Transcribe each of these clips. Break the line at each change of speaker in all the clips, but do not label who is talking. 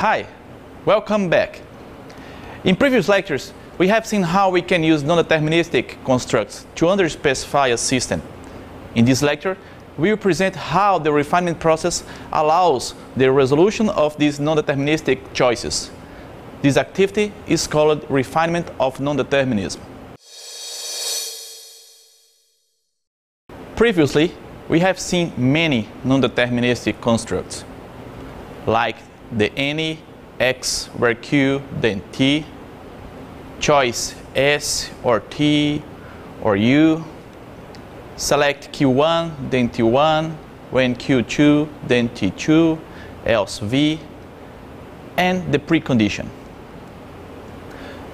Hi, welcome back. In previous lectures, we have seen how we can use non-deterministic constructs to underspecify a system. In this lecture, we will present how the refinement process allows the resolution of these non-deterministic choices. This activity is called refinement of non-determinism. Previously, we have seen many non-deterministic constructs, like the any, x, where q, then t, choice s or t or u, select q1, then t1, when q2, then t2, else v, and the precondition.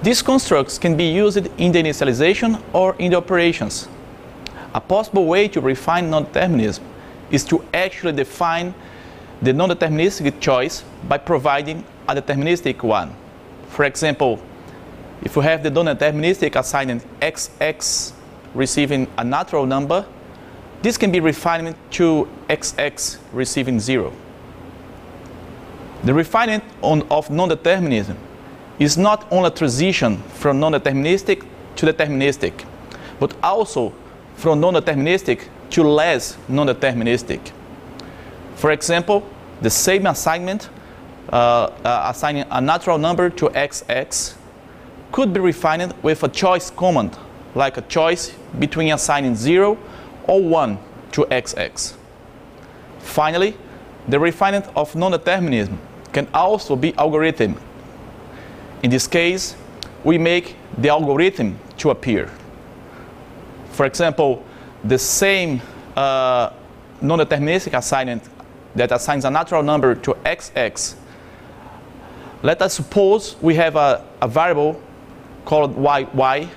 These constructs can be used in the initialization or in the operations. A possible way to refine non-determinism is to actually define the non-deterministic choice by providing a deterministic one. For example, if we have the non-deterministic assignment xx receiving a natural number, this can be refined to xx receiving 0. The refinement of non-determinism is not only a transition from non-deterministic to deterministic, but also from non-deterministic to less non-deterministic. For example, the same assignment, assigning a natural number to xx, could be refined with a choice command, like a choice between assigning 0 or 1 to xx. Finally, the refinement of non-determinism can also be algorithmic. In this case, we make the algorithm to appear. For example, the same non-deterministic assignment that assigns a natural number to xx. Let us suppose we have a variable called yy,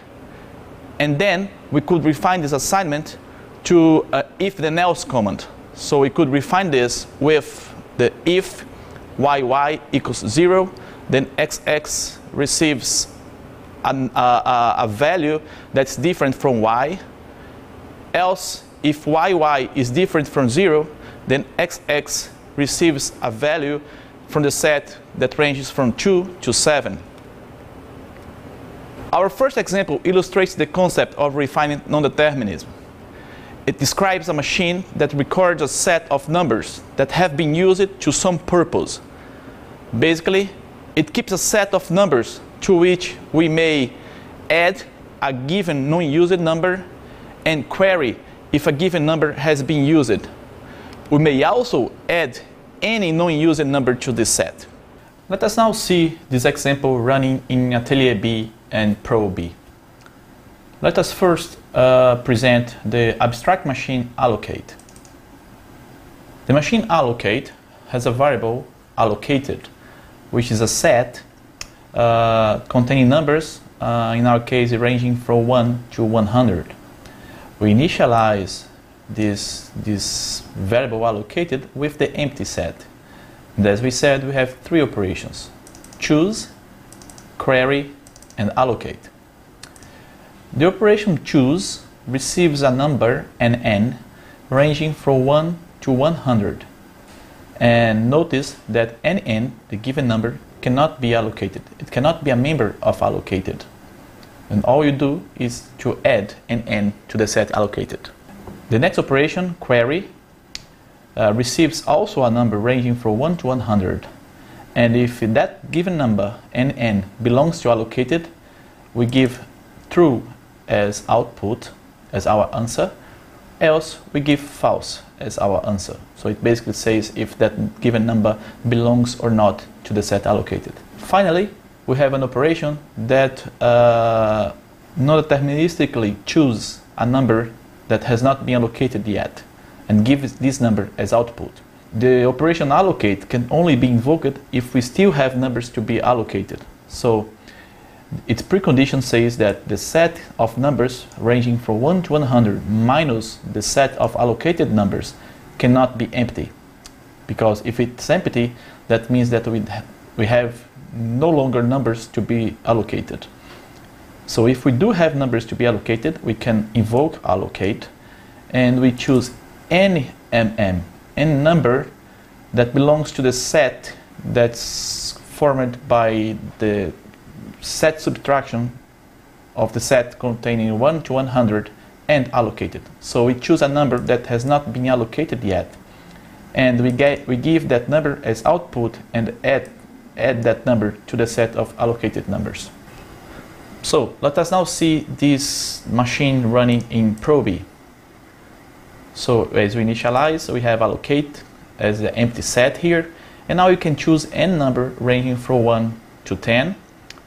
and then we could refine this assignment to if then else command. So we could refine this with the if yy equals 0, then xx receives a value that's different from y. Else, if yy is different from 0, then xx receives a value from the set that ranges from 2 to 7. Our first example illustrates the concept of refinement non-determinism. It describes a machine that records a set of numbers that have been used to some purpose. Basically, it keeps a set of numbers to which we may add a given non-used number and query if a given number has been used. We may also add any non-used number to this set. Let us now see this example running in Atelier B and Pro B. Let us first present the abstract machine allocate. The machine allocate has a variable allocated, which is a set containing numbers, in our case ranging from 1 to 100. We initialize this variable allocated with the empty set. And as we said, we have three operations: choose, query, and allocate. The operation choose receives a number n ranging from 1 to 100. And notice that n, the given number, cannot be allocated. It cannot be a member of allocated. And all you do is to add n to the set allocated. The next operation, query, receives also a number ranging from 1 to 100. And if that given number, n, belongs to allocated, we give true as output, as our answer, else we give false as our answer. So it basically says if that given number belongs or not to the set allocated. Finally, we have an operation that non-deterministically chooses a number that has not been allocated yet and gives this number as output. The operation allocate can only be invoked if we still have numbers to be allocated. So its precondition says that the set of numbers ranging from 1 to 100 minus the set of allocated numbers cannot be empty. Because if it's empty, that means that we have no longer numbers to be allocated. So if we do have numbers to be allocated, we can invoke allocate, and we choose any number that belongs to the set that's formed by the set subtraction of the set containing 1 to 100 and allocated. So we choose a number that has not been allocated yet, and we give that number as output and add that number to the set of allocated numbers. So let us now see this machine running in Probe. So as we initialize, we have allocate as the empty set here, and now you can choose n number ranging from 1 to 10,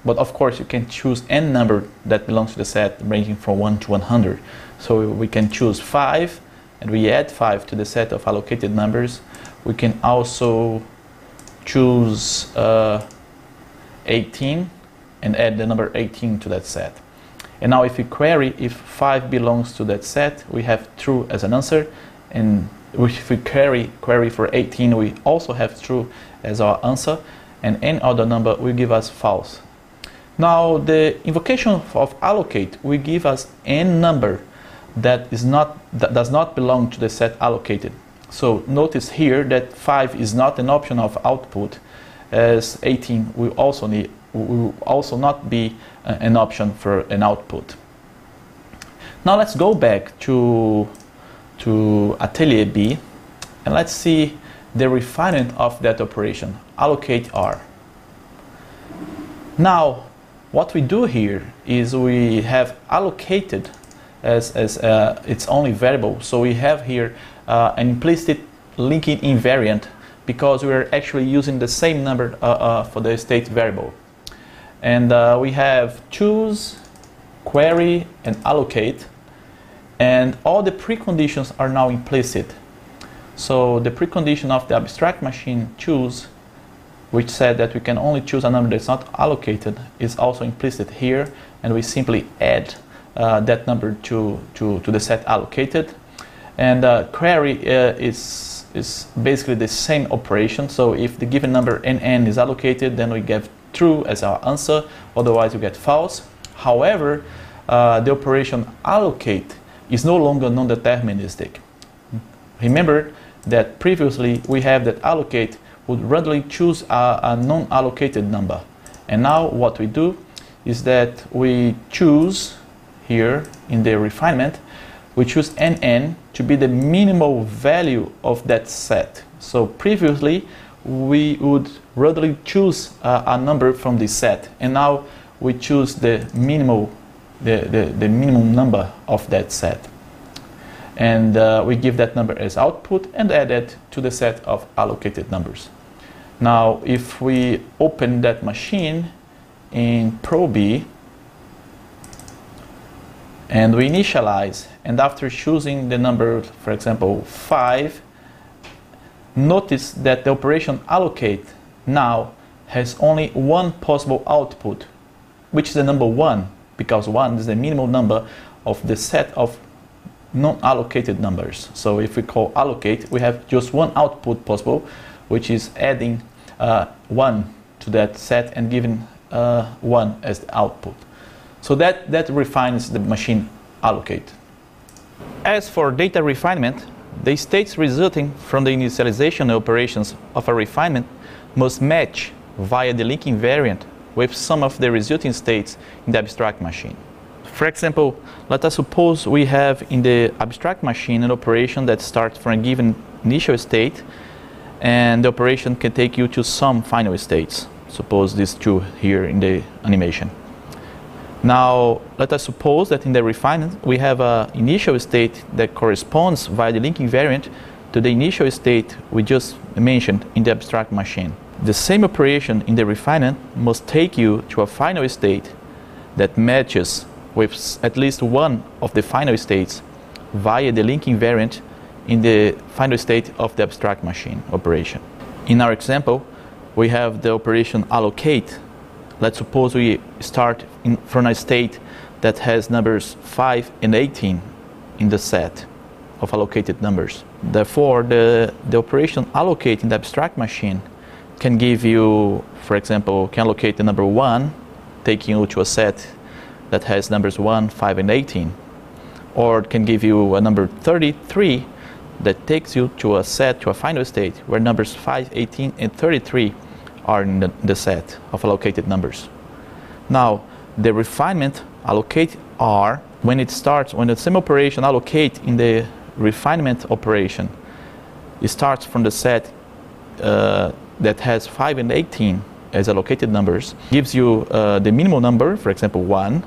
but of course you can choose n number that belongs to the set ranging from 1 to 100. So we can choose 5, and we add 5 to the set of allocated numbers. We can also choose 18 and add the number 18 to that set. And now if we query if 5 belongs to that set, we have true as an answer, and if we query for 18, we also have true as our answer, and any other number will give us false. Now the invocation of allocate will give us n number that does not belong to the set allocated. So notice here that 5 is not an option of output, as 18 will also not be an option for an output. Now let's go back to Atelier B, and let's see the refinement of that operation, allocate R. Now what we do here is we have allocated as its only variable, so we have here an implicit linking invariant, because we are actually using the same number for the state variable. And we have choose, query, and allocate, and all the preconditions are now implicit. So the precondition of the abstract machine choose, which said that we can only choose a number that's not allocated, is also implicit here, and we simply add that number to the set allocated. And query is basically the same operation. So if the given number nn is allocated, then we get true as our answer, otherwise we get false. However, the operation allocate is no longer non-deterministic. Remember that previously we have that allocate would randomly choose a non-allocated number, and now what we do is that we choose here in the refinement, we choose nn to be the minimal value of that set. So previously we would randomly choose a number from this set, and now we choose the minimal number of that set, and we give that number as output and add it to the set of allocated numbers. Now if we open that machine in Probe and we initialize, and after choosing the number, for example 5, notice that the operation allocate now has only one possible output, which is the number 1, because 1 is the minimal number of the set of non-allocated numbers. So if we call allocate, we have just one output possible, which is adding 1 to that set and giving 1 as the output. So that refines the machine allocate. As for data refinement, the states resulting from the initialization operations of a refinement must match via the linking invariant with some of the resulting states in the abstract machine. For example, let us suppose we have in the abstract machine an operation that starts from a given initial state, and the operation can take you to some final states. Suppose these two here in the animation. Now let us suppose that in the refinement we have an initial state that corresponds via the linking invariant to the initial state we just mentioned in the abstract machine. The same operation in the refinement must take you to a final state that matches with at least one of the final states via the linking invariant in the final state of the abstract machine operation. In our example, we have the operation allocate. Let's suppose we start from a state that has numbers 5 and 18 in the set of allocated numbers. Therefore, the operation allocate in the abstract machine can give you, for example, can allocate the number 1, taking you to a set that has numbers 1, 5, and 18. Or it can give you a number 33 that takes you to a set, to a final state, where numbers 5, 18, and 33 are in the set of allocated numbers. Now, the refinement allocate R, when the same operation allocate in the refinement operation, it starts from the set that has 5 and 18 as allocated numbers, gives you the minimal number, for example 1,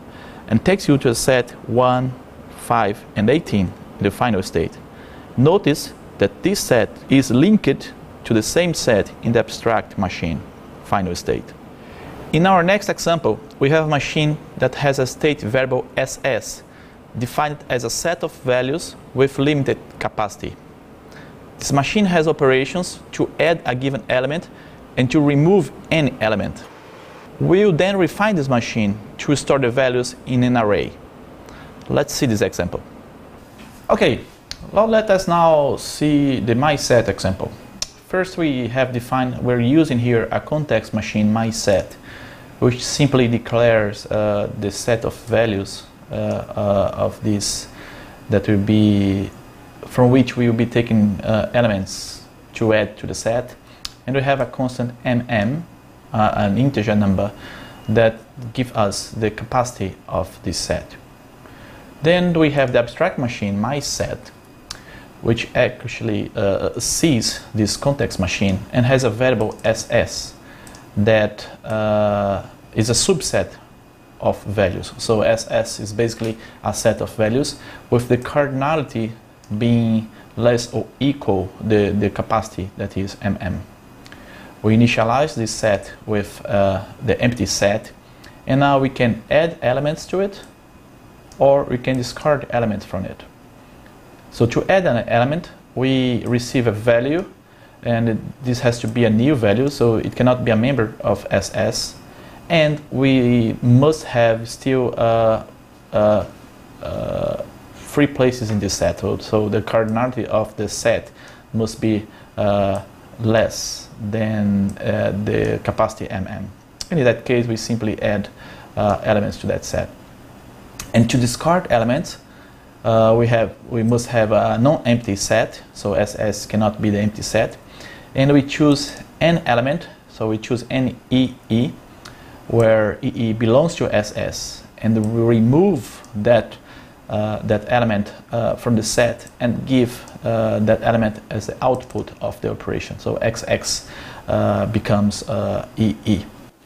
and takes you to a set 1, 5, and 18 in the final state. Notice that this set is linked to the same set in the abstract machine final state. In our next example, we have a machine that has a state variable SS, defined as a set of values with limited capacity. This machine has operations to add a given element and to remove any element. We will then refine this machine to store the values in an array. Let's see this example. Okay, well, let us now see the mySet example. First, we're using here a context machine mySet, which simply declares the set of values of this that will be from which we will be taking elements to add to the set, and we have a constant mm, an integer number that gives us the capacity of this set. Then we have the abstract machine mySet, which actually sees this context machine and has a variable SS that is a subset of values. So SS is basically a set of values with the cardinality being less or equal the capacity that is mm. We initialize this set with the empty set, and now we can add elements to it or we can discard elements from it. So to add an element, we receive a value, and this has to be a new value, so it cannot be a member of SS, and we must have still 3 places in this set, so the cardinality of the set must be less than the capacity mm. And in that case, we simply add elements to that set. And to discard elements, we must have a non-empty set, so SS cannot be the empty set, and we choose an element, so we choose an EE, where EE belongs to SS, and we remove that element from the set and give that element as the output of the operation, so XX becomes EE.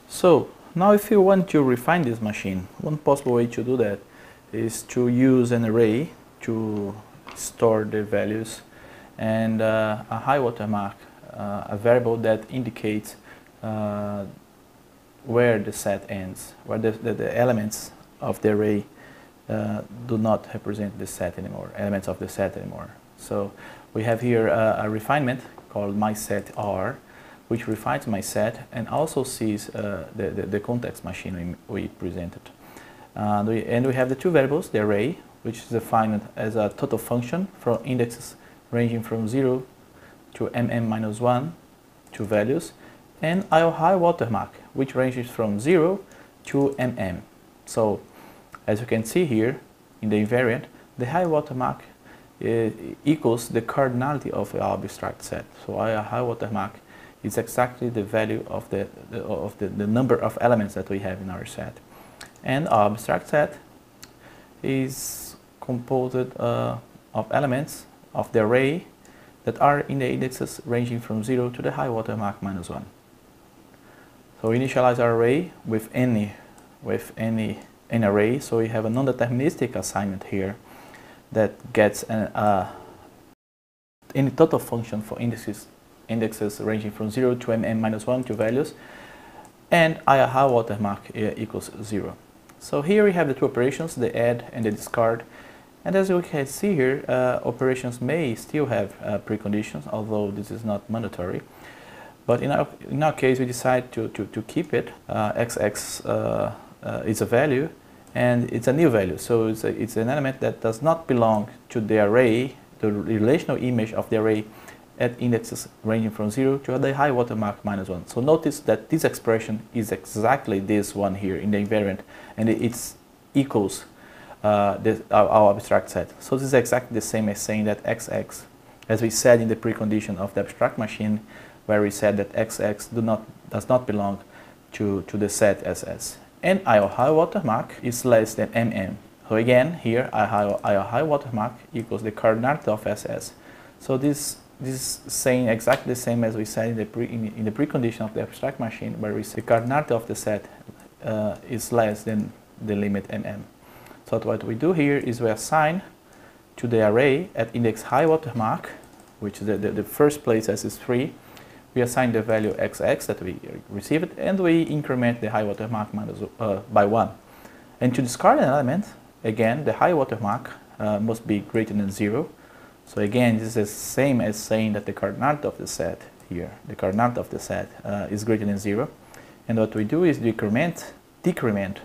So now if you want to refine this machine, one possible way to do that is to use an array to store the values, and a high watermark, a variable that indicates where the set ends, where the elements of the array do not represent the set anymore, elements of the set anymore. So we have here a refinement called mySetR, which refines my set and also sees the context machine we presented. And we have the 2 variables, the array, which is defined as a total function from indexes ranging from 0 to mm-1, 2 values, and our high watermark, which ranges from 0 to mm. So as you can see here in the invariant, the high watermark equals the cardinality of our abstract set. So our high watermark is exactly the value of the number of elements that we have in our set. And our abstract set is composed of elements of the array that are in the indexes ranging from 0 to the high watermark -1. So we initialize our array with any array, so we have a non-deterministic assignment here that gets any total function for indexes ranging from 0 to mm-1, 2 values, and our high watermark equals 0. So here we have the 2 operations, the add and the discard, and as we can see here, operations may still have preconditions, although this is not mandatory. But in our case, we decide to keep it. XX is a value, and it's a new value. So it's an element that does not belong to the array, the relational image of the array at indexes ranging from 0 to the high watermark -1. So notice that this expression is exactly this one here in the invariant, and it equals our abstract set. So this is exactly the same as saying that XX, as we said in the precondition of the abstract machine, where we said that XX does not belong to the set SS. And our high water mark is less than mm. So again, here our high water mark equals the cardinality of SS. So this is saying exactly the same as we said in the precondition of the abstract machine, where we say the cardinality of the set is less than the limit mm. So what we do here is we assign to the array at index high water mark, which is the first place as is 3, we assign the value xx that we received, and we increment the high water mark by 1. And to discard an element, again, the high water mark must be greater than 0. So again, this is the same as saying that the cardinality of the set here, the cardinality of the set is greater than 0. And what we do is decrement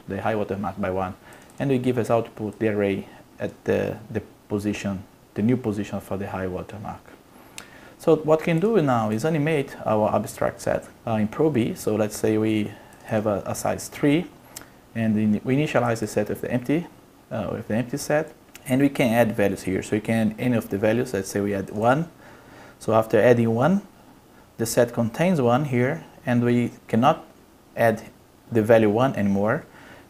the high water mark by 1, and we give as output the array at the position, the new position for the high water mark. So what we can do now is animate our abstract set in Pro B. So let's say we have a size 3, and we initialize the set with the empty set, and we can add values here. So we can add any of the values. Let's say we add 1. So after adding 1, the set contains 1 here, and we cannot add the value 1 anymore.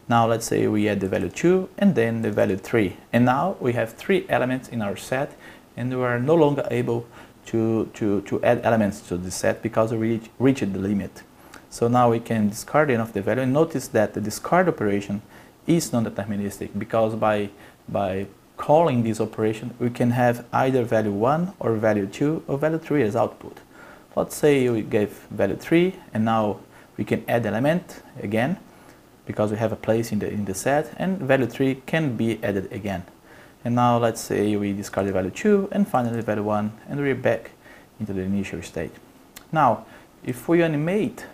Now let's say we add the value 2 and then the value 3. And now we have 3 elements in our set, and we are no longer able to add elements to the set because we reached the limit. So now we can discard any of the value, and notice that the discard operation is non-deterministic, because by calling this operation we can have either value 1 or value 2 or value 3 as output. Let's say we gave value 3, and now we can add element again because we have a place in the set, and value 3 can be added again. And now let's say we discard the value 2 and finally value 1, and we're back into the initial state. Now, if we animate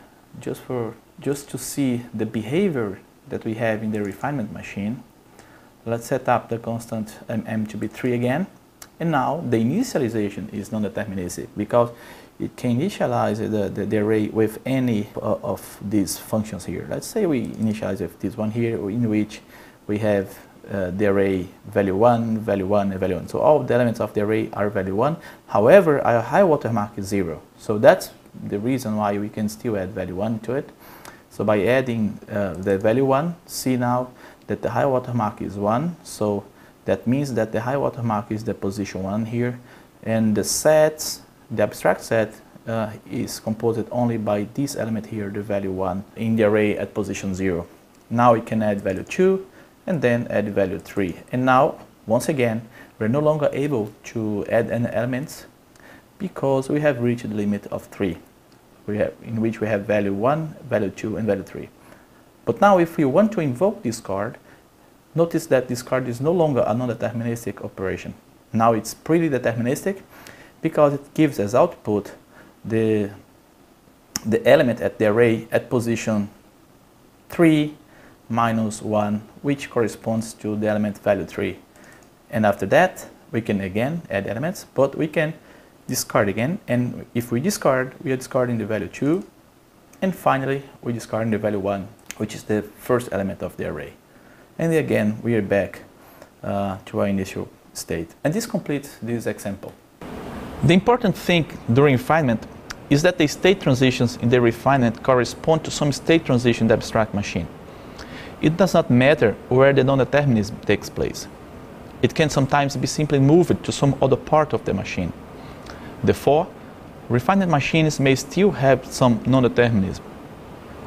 just to see the behavior that we have in the refinement machine, let's set up the constant mm to be 3 again. And now the initialization is non-deterministic because it can initialize the array with any of these functions here. Let's say we initialize with this one here, in which we have the array value 1, value 1, and value 1. So all the elements of the array are value 1. However, our high water mark is 0. So that's the reason why we can still add value 1 to it. So by adding the value 1, see now that the high water mark is 1. So that means that the high water mark is the position 1 here. And the sets, the abstract set, is composed only by this element here, the value 1, in the array at position 0. Now we can add value 2 and then add value 3. And now, once again, we're no longer able to add any elements because we have reached the limit of 3, in which we have value 1, value 2, and value 3. But now if we want to invoke discard, notice that discard is no longer a non-deterministic operation. Now it's pretty deterministic because it gives as output the element at the array at position 3 minus 1, which corresponds to the element value 3. And after that, we can again add elements, but we can discard again. And if we discard, we are discarding the value 2. And finally, we discard the value 1, which is the first element of the array. And again, we are back to our initial state. And this completes this example. The important thing during refinement is that the state transitions in the refinement correspond to some state transition in the abstract machine. It does not matter where the non-determinism takes place. It can sometimes be simply moved to some other part of the machine. Therefore, refinement machines may still have some non-determinism.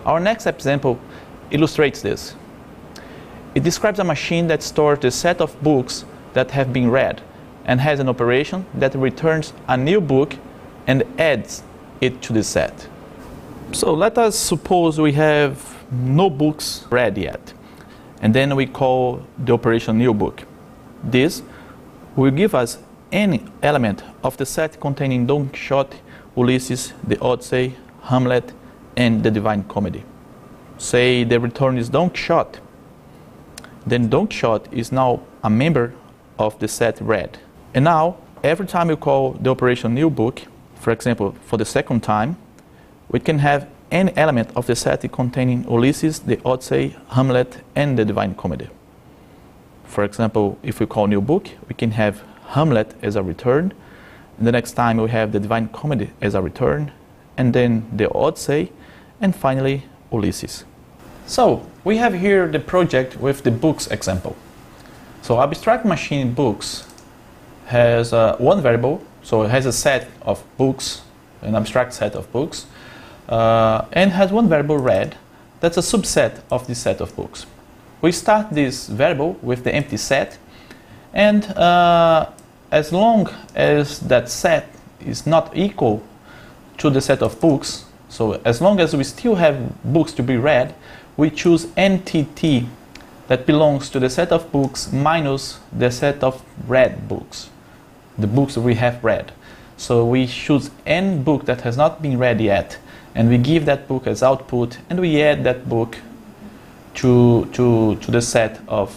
Our next example illustrates this. It describes a machine that stores the set of books that have been read and has an operation that returns a new book and adds it to the set. So let us suppose we have no books read yet, and then we call the operation new book. This will give us any element of the set containing Don Quixote, Ulysses, the Odyssey, Hamlet, and the Divine Comedy. Say the return is Don Quixote. Then Don Quixote is now a member of the set read. And now, every time we call the operation new book, for example, for the second time, we can have any element of the set containing Ulysses, the Odyssey, Hamlet, and the Divine Comedy. For example, if we call new book, we can have Hamlet as a return, and the next time we have the Divine Comedy as a return, and then the Odyssey, and finally Ulysses. So we have here the project with the books example. So abstract machine books has one variable, so it has a set of books, an abstract set of books, and has one variable read that's a subset of this set of books. We start this variable with the empty set, and as long as that set is not equal to the set of books, so as long as we still have books to be read, we choose NTT that belongs to the set of books minus the set of read books, the books we have read. So we choose n book that has not been read yet, and we give that book as output, and we add that book to the set of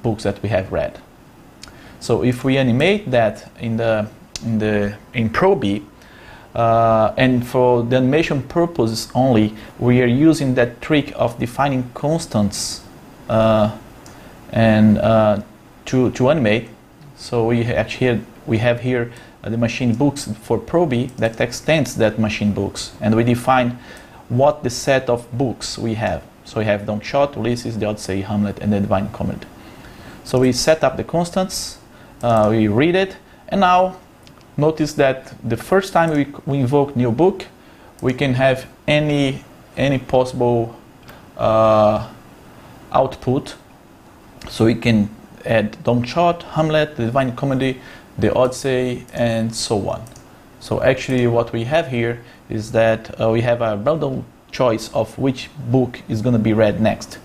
books that we have read. So if we animate that in Probe, and for the animation purposes only, we are using that trick of defining constants to animate. So we have here the machine books for Probe that extends that machine books, and we define what the set of books we have. So we have Don Quixote, Ulysses, the Odyssey, Hamlet, and the Divine Comedy. So we set up the constants, we read it, and now notice that the first time we invoke new book, we can have any possible output. So we can add Don Quixote, Hamlet, the Divine Comedy, the Odyssey, and so on. So actually what we have here is that we have a random choice of which book is going to be read next.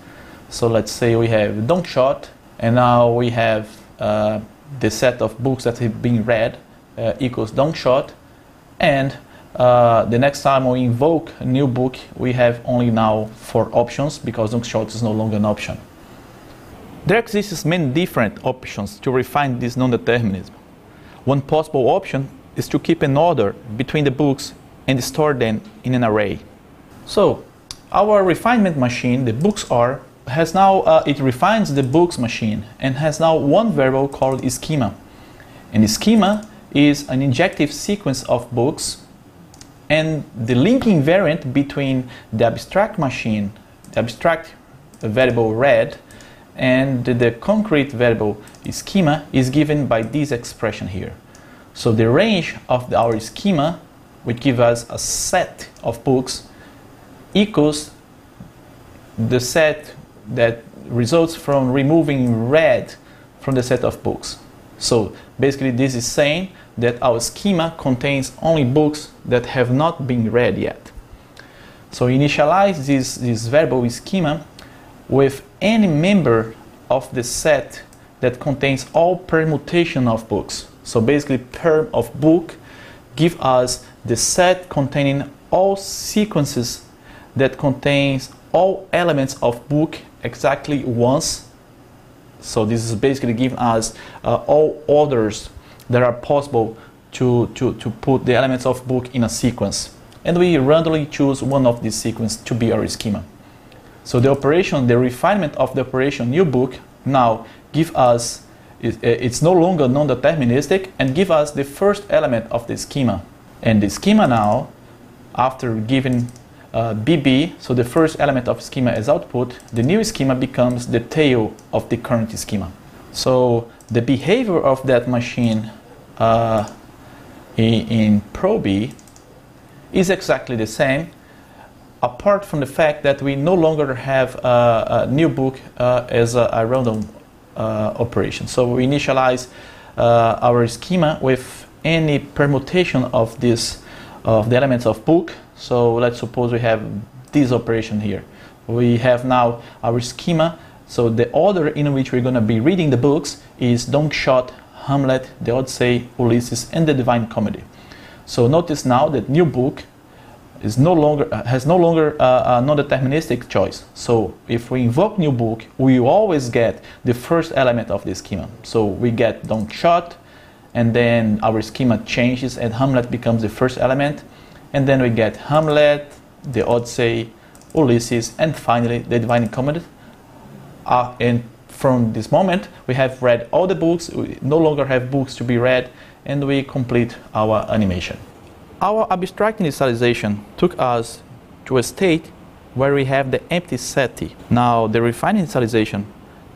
So let's say we have Don Quixote, and now we have the set of books that have been read equals Don Quixote, and the next time we invoke a new book, we have only now 4 options because Don Quixote is no longer an option. There exists many different options to refine this non-determinism. One possible option is to keep an order between the books and store them in an array. So our refinement machine, the books R, has now it refines the books machine and has now one variable called schema. And the schema is an injective sequence of books, and the linking variant between the abstract machine, the abstract variable read, and the concrete variable schema is given by this expression here. So the range of our schema, which gives us a set of books, equals the set that results from removing read from the set of books. So basically this is saying that our schema contains only books that have not been read yet. So initialize this variable schema with any member of the set that contains all permutation of books. So basically perm of book give us the set containing all sequences that contains all elements of book exactly once. So this is basically giving us all orders that are possible to put the elements of book in a sequence. And we randomly choose one of these sequences to be our schema. So the operation, the refinement of the operation new book now give us, it's no longer non-deterministic, and give us the first element of the schema. And the schema now, after giving BB, so the first element of schema as output, the new schema becomes the tail of the current schema. So the behavior of that machine in Probe is exactly the same, apart from the fact that we no longer have a new book as a random operation. So we initialize our schema with any permutation of the elements of book. So let's suppose we have this operation here. We have now our schema. So the order in which we're going to be reading the books is Don Quixote, Hamlet, the Odyssey, Ulysses, and the Divine Comedy. So notice now that new book has no longer a non-deterministic choice. So if we invoke new book, we always get the first element of the schema. So we get Don Quixote, and then our schema changes and Hamlet becomes the first element, and then we get Hamlet, the Odyssey, Ulysses, and finally the Divine Comedy. And from this moment we have read all the books, we no longer have books to be read, and we complete our animation. Our abstract initialization took us to a state where we have the empty set T. Now, the refined initialization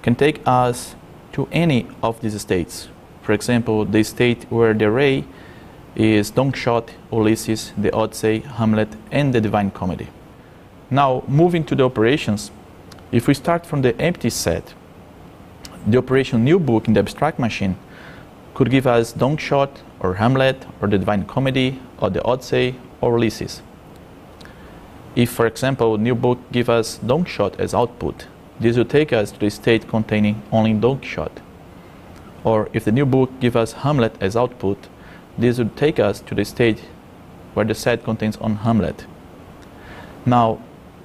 can take us to any of these states. For example, the state where the array is Don Quixote, Ulysses, the Odyssey, Hamlet, and the Divine Comedy. Now, moving to the operations, if we start from the empty set, the operation new book in the abstract machine could give us Don Quixote, or Hamlet, or the Divine Comedy, or the Odyssey, or Ulysses. If, for example, new book gives us Don Quixote as output, this will take us to the state containing only Don Quixote. Or if the new book gives us Hamlet as output, this would take us to the state where the set contains only Hamlet. Now,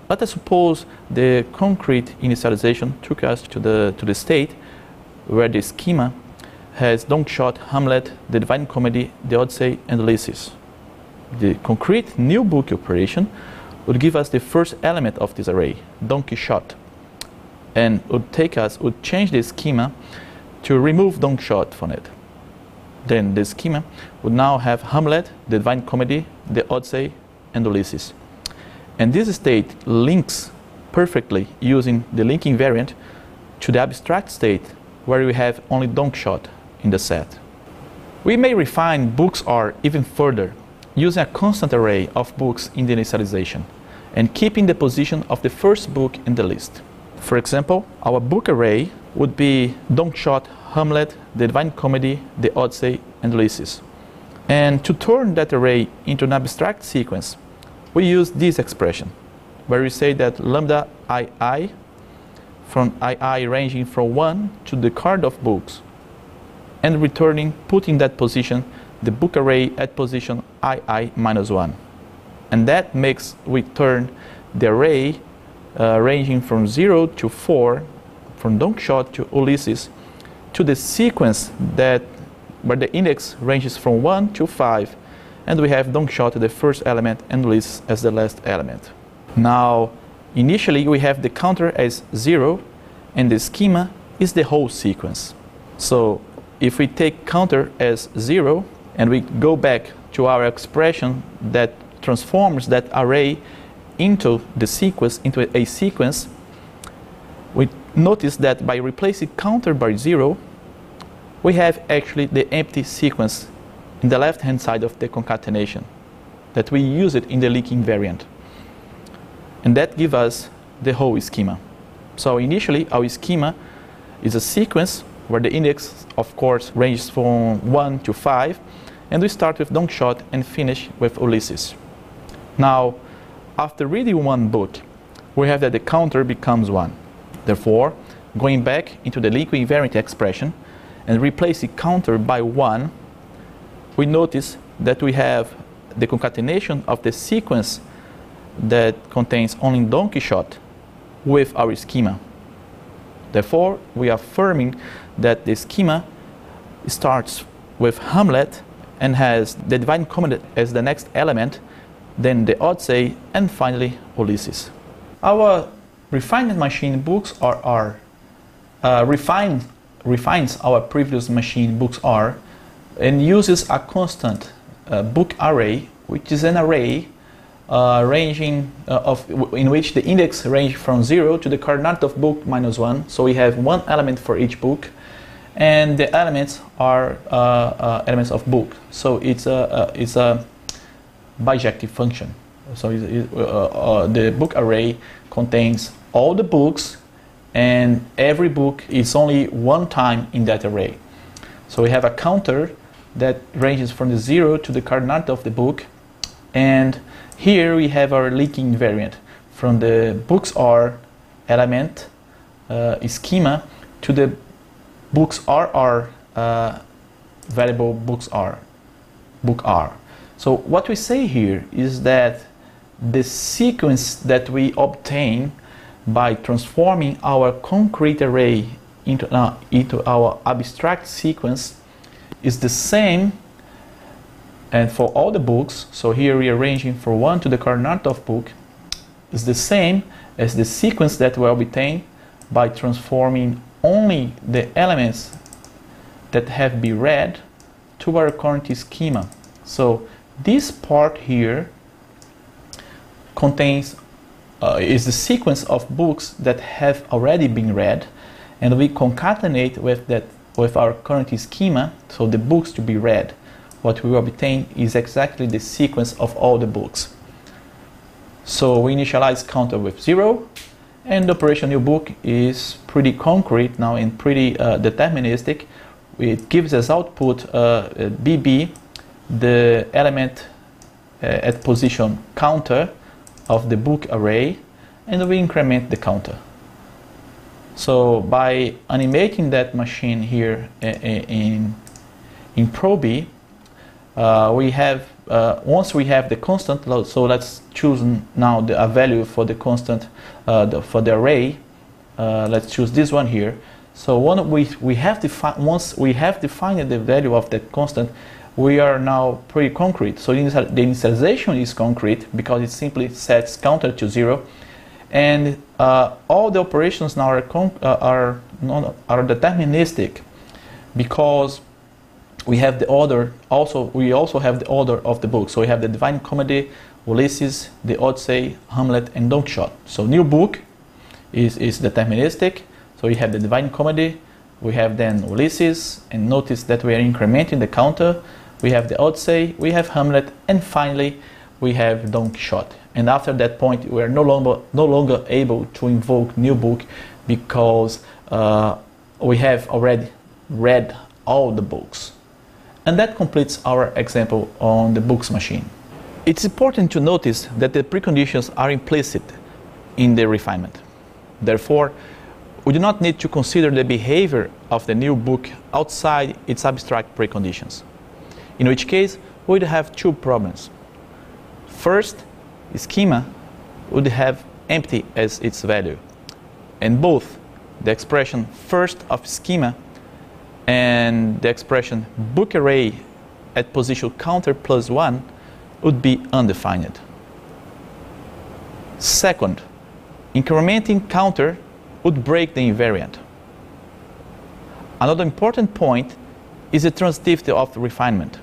let us suppose the concrete initialization took us to the state where the schema has Don Quixote, Hamlet, the Divine Comedy, the Odyssey, and Ulysses. The concrete new book operation would give us the first element of this array, Don Quixote, and would change the schema to remove Don Quixote from it. Then the schema would now have Hamlet, the Divine Comedy, the Odyssey, and Ulysses. And this state links perfectly using the linking invariant to the abstract state where we have only Don Quixote in the set. We may refine books R even further using a constant array of books in the initialization and keeping the position of the first book in the list. For example, our book array would be Don Quixote, Hamlet, the Divine Comedy, the Odyssey, and Ulysses. And to turn that array into an abstract sequence, we use this expression, where we say that lambda II, from II ranging from 1 to the card of books, and returning, putting that position, the book array at position II minus 1. And that makes we turn the array ranging from 0 to 4, from Don Quixote to Ulysses, to the sequence where the index ranges from 1 to 5, and we have Don Quixote the first element and Ulysses as the last element. Now, initially we have the counter as 0, and the schema is the whole sequence. So, if we take counter as 0, and we go back to our expression that transforms that array into a sequence, we notice that by replacing counter by 0, we have actually the empty sequence in the left-hand side of the concatenation that we use it in the linking invariant. And that gives us the whole schema. So initially, our schema is a sequence where the index, of course, ranges from 1 to 5, and we start with Don Quixote and finish with Ulysses. Now, after reading one book, we have that the counter becomes 1. Therefore, going back into the linking invariant expression and replacing counter by 1, we notice that we have the concatenation of the sequence that contains only Don Quixote with our schema. Therefore, we are affirming that the schema starts with Hamlet and has the Divine Comedy as the next element, then the Odyssey, and finally Ulysses. Our refinement machine books R refines our previous machine books R and uses a constant book array, which is an array in which the index ranges from 0 to the coordinate of book minus 1. So we have one element for each book, and the elements are elements of book. So it's a bijective function. So the book array contains all the books, and every book is only one time in that array. So we have a counter that ranges from the 0 to the coordinate of the book, and here we have our linking invariant from the books R element schema to the books RR variable books R, book R. So what we say here is that the sequence that we obtain by transforming our concrete array into our abstract sequence is the same and for all the books. So here we are ranging from 1 to the coordinate of book is the same as the sequence that we obtain by transforming only the elements that have been read to our current schema. So this part here contains is the sequence of books that have already been read, and we concatenate with our current schema, so the books to be read. What we will obtain is exactly the sequence of all the books. So we initialize counter with 0, and the operation new book is pretty concrete now and pretty deterministic. It gives as output BB, the element at position counter of the book array, and we increment the counter. So by animating that machine here in Probe, we have once we have the constant, so let's choose now a value for the constant for the array. Let's choose this one here. So once we have defined the value of that constant, we are now pretty concrete. So the initialization is concrete because it simply sets counter to 0, and all the operations now are deterministic because we have the order. We also have the order of the book. So we have the Divine Comedy, Ulysses, the Odyssey, Hamlet, and Don Quixote. So new book is deterministic. So we have the Divine Comedy, we have then Ulysses, and notice that we are incrementing the counter. We have the Odyssey, we have Hamlet, and finally we have Don Quixote. And after that point, we are no longer able to invoke new book because we have already read all the books. And that completes our example on the books machine. It's important to notice that the preconditions are implicit in the refinement. Therefore, we do not need to consider the behavior of the new book outside its abstract preconditions, in which case we would have two problems. First, schema would have empty as its value, and both the expression first of schema and the expression book array at position counter plus 1 would be undefined. Second, incrementing counter would break the invariant. Another important point is the transitivity of the refinement.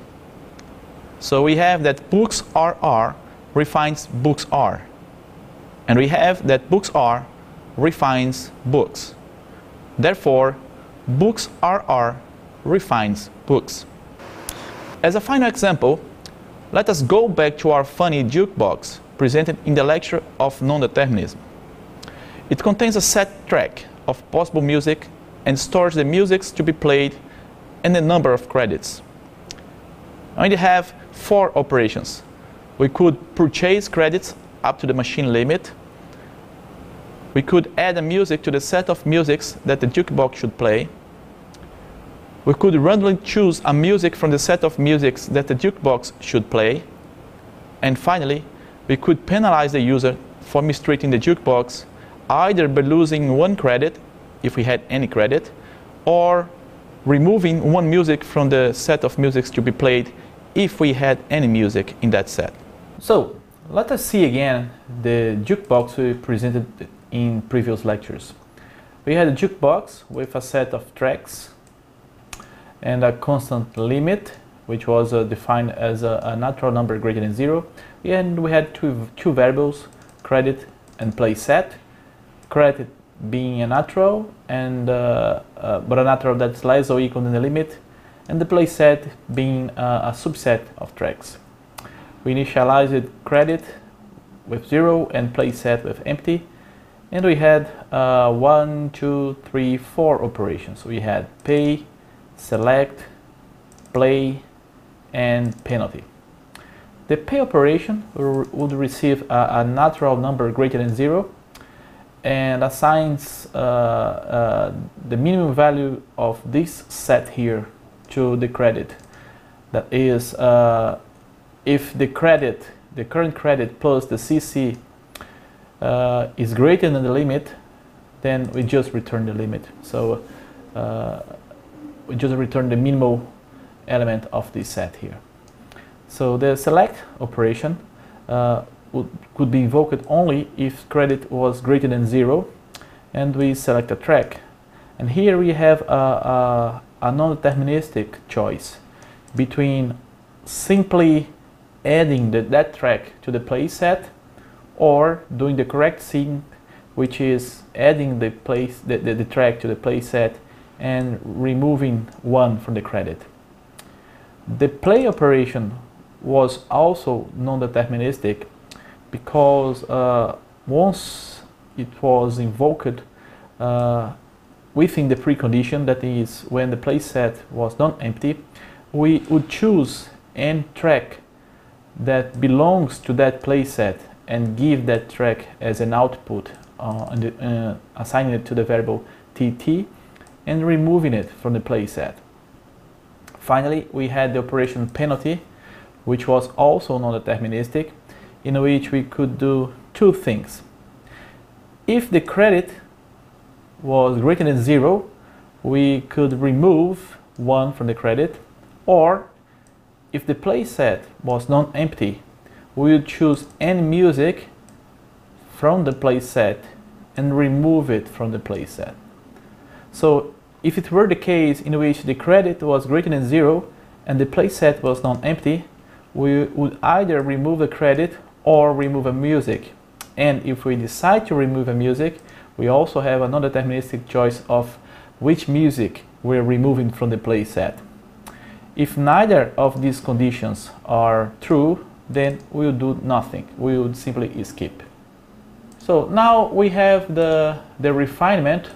So we have that books RR refines books R, and we have that books R refines books. Therefore, books RR refines books. As a final example, let us go back to our funny jukebox presented in the lecture of non-determinism. It contains a set track of possible music and stores the musics to be played and the number of credits. I only have 4 operations. We could purchase credits up to the machine limit. We could add a music to the set of musics that the jukebox should play. We could randomly choose a music from the set of musics that the jukebox should play. And finally, we could penalize the user for mistreating the jukebox, either by losing 1 credit, if we had any credit, or removing 1 music from the set of musics to be played if we had any music in that set. So, let us see again the jukebox we presented in previous lectures. We had a jukebox with a set of tracks and a constant limit, which was defined as a natural number greater than 0. And we had two variables, credit and play set. Credit being a natural, and but a natural that's less or equal than the limit, and the play set being a subset of tracks. We initialized credit with 0 and play set with empty, and we had 1, 2, 3, 4 operations. We had pay, select, play, and penalty. The pay operation would receive a natural number greater than 0 and assigns the minimum value of this set here to the credit. That is, if the current credit plus the CC is greater than the limit, then we just return the limit. So we just return the minimal element of this set here. So the select operation could be invoked only if credit was greater than 0, and we select a track. And here we have a non-deterministic choice between simply adding that track to the play set, or doing the correct thing, which is adding the track to the playset and removing one from the credit. The play operation was also non-deterministic because once it was invoked within the precondition, that is, when the playset was non-empty, we would choose any track that belongs to that playset and give that track as an output, assigning it to the variable tt and removing it from the playset. Finally, we had the operation penalty, which was also non-deterministic, in which we could do two things. If the credit was greater than 0, we could remove 1 from the credit, or if the playset was non-empty, we would choose any music from the playset and remove it from the playset. So if it were the case in which the credit was greater than 0 and the playset was non-empty, we would either remove the credit or remove a music. And if we decide to remove a music, we also have a non-deterministic choice of which music we're removing from the playset. If neither of these conditions are true, then we will do nothing. We would simply skip. So now we have the refinement,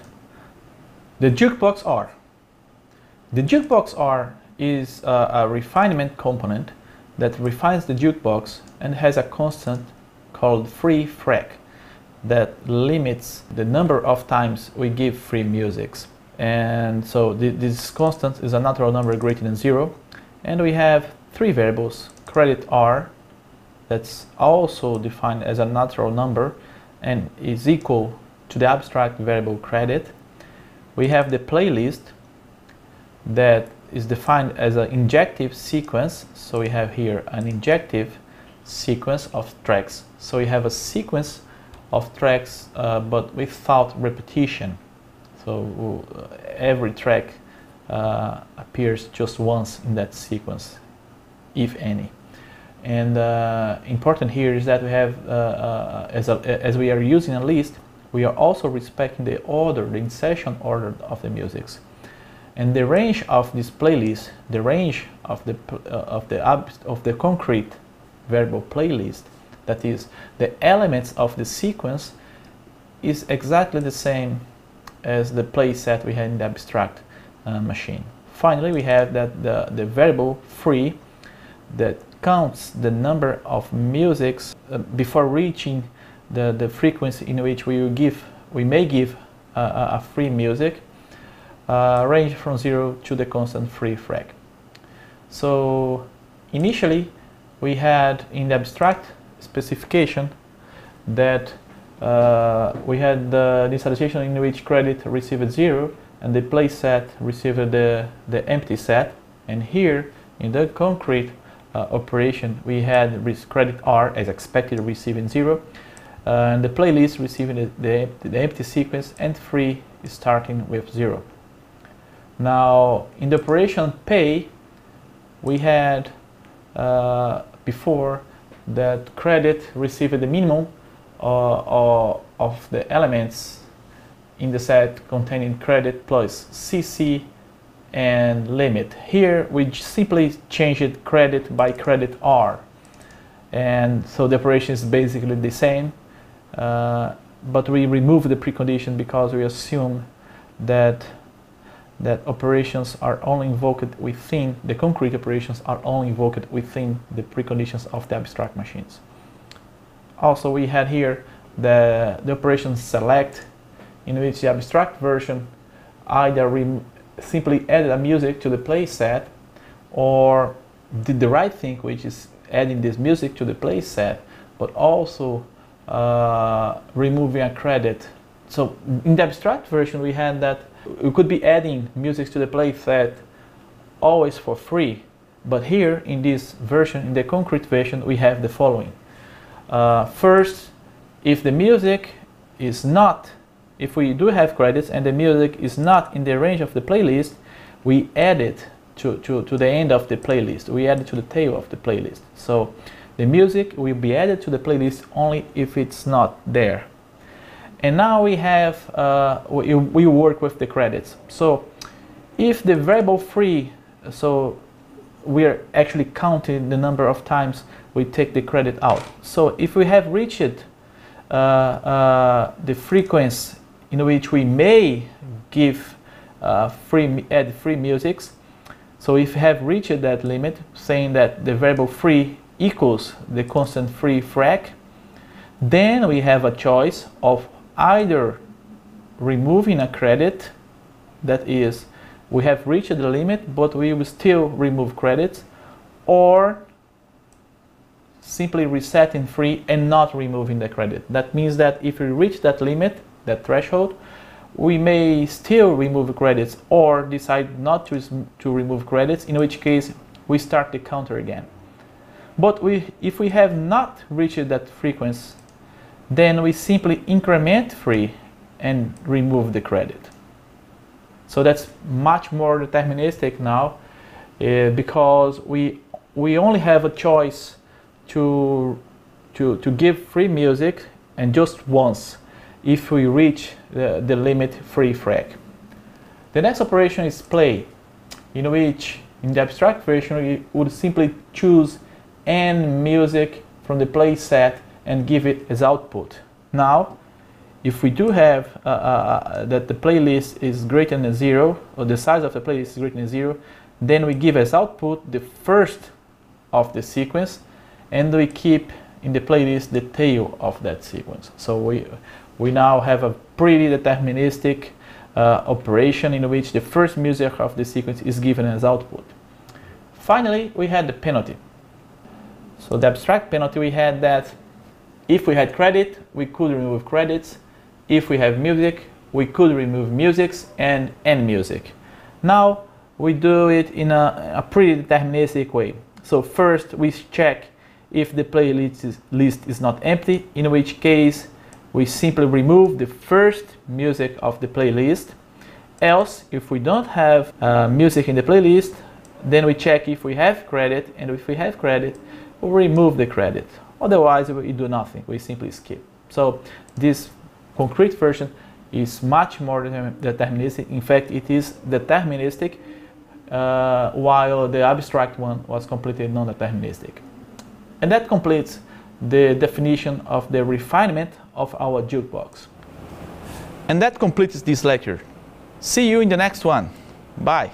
the jukebox R. The jukebox R is a refinement component that refines the jukebox and has a constant called free frag that limits the number of times we give free musics. And so this constant is a natural number greater than 0, and we have three variables: credit R, that's also defined as a natural number and is equal to the abstract variable credit. We have the playlist that is defined as an injective sequence, so we have here an injective sequence of tracks. So we have a sequence of tracks but without repetition. So every track appears just once in that sequence, if any. And important here is that we have, as we are using a list, we are also respecting the order, the insertion order of the musics. And the range of this playlist, the range of the concrete variable playlist, that is, the elements of the sequence, is exactly the same as the playset we had in the abstract machine. Finally, we have that the variable free that counts the number of musics before reaching the frequency in which we may give a free music, range from 0 to the constant free frag. So initially we had in the abstract specification that we had the initialization in which credit received 0 and the playset received the empty set, and here in the concrete operation we had credit R as expected receiving 0 and the playlist receiving the empty sequence and free starting with 0. Now in the operation pay we had before that credit received the minimum of the elements in the set containing credit plus CC and limit. Here we simply changed credit by credit R, and so the operation is basically the same, but we remove the precondition because we assume that operations are only invoked within, the concrete operations are only invoked within the preconditions of the abstract machines. Also we had here the operation select, in which the abstract version either simply added a music to the playset or did the right thing, which is adding this music to the playset, but also removing a credit. So in the abstract version we had that we could be adding music to the playset always for free, but here in this version, in the concrete version, we have the following. First, if the music is not, if we do have credits and the music is not in the range of the playlist, we add it to the end of the playlist. We add it to the tail of the playlist. So The music will be added to the playlist only if it's not there. And now we have, we work with the credits. So if the variable free, so we're actually counting the number of times we take the credit out. So if we have reached the frequency in which we may give add free musics, so if we have reached that limit, saying that the variable free equals the constant free frag, then we have a choice of either removing a credit, that is, we have reached the limit but we will still remove credits, or simply resetting free and not removing the credit. That means that if we reach that limit, that threshold, we may still remove credits or decide not to remove credits, in which case we start the counter again. But if we have not reached that frequency, then we simply increment free and remove the credit. So that's much more deterministic now, because we only have a choice to give free music, and just once, if we reach the limit free frag. The next operation is play, in which in the abstract version we would simply choose n music from the play set and give it as output. Now, if we do have that the playlist is greater than 0, or the size of the playlist is greater than 0, then we give as output the first of the sequence, and we keep in the playlist the tail of that sequence. So we now have a pretty deterministic operation in which the first music of the sequence is given as output. Finally, we had the penalty. So the abstract penalty, we had that if we had credit, we could remove credits. If we have music, we could remove musics and end music. Now we do it in a pretty deterministic way. So first we check if the playlist is not empty, in which case we simply remove the first music of the playlist. Else, if we don't have music in the playlist, then we check if we have credit, and if we have credit, we remove the credit. Otherwise, we do nothing, we simply skip. So this concrete version is much more deterministic. In fact, it is deterministic, while the abstract one was completely non-deterministic. And that completes the definition of the refinement of our jukebox. And that completes this lecture. See you in the next one. Bye.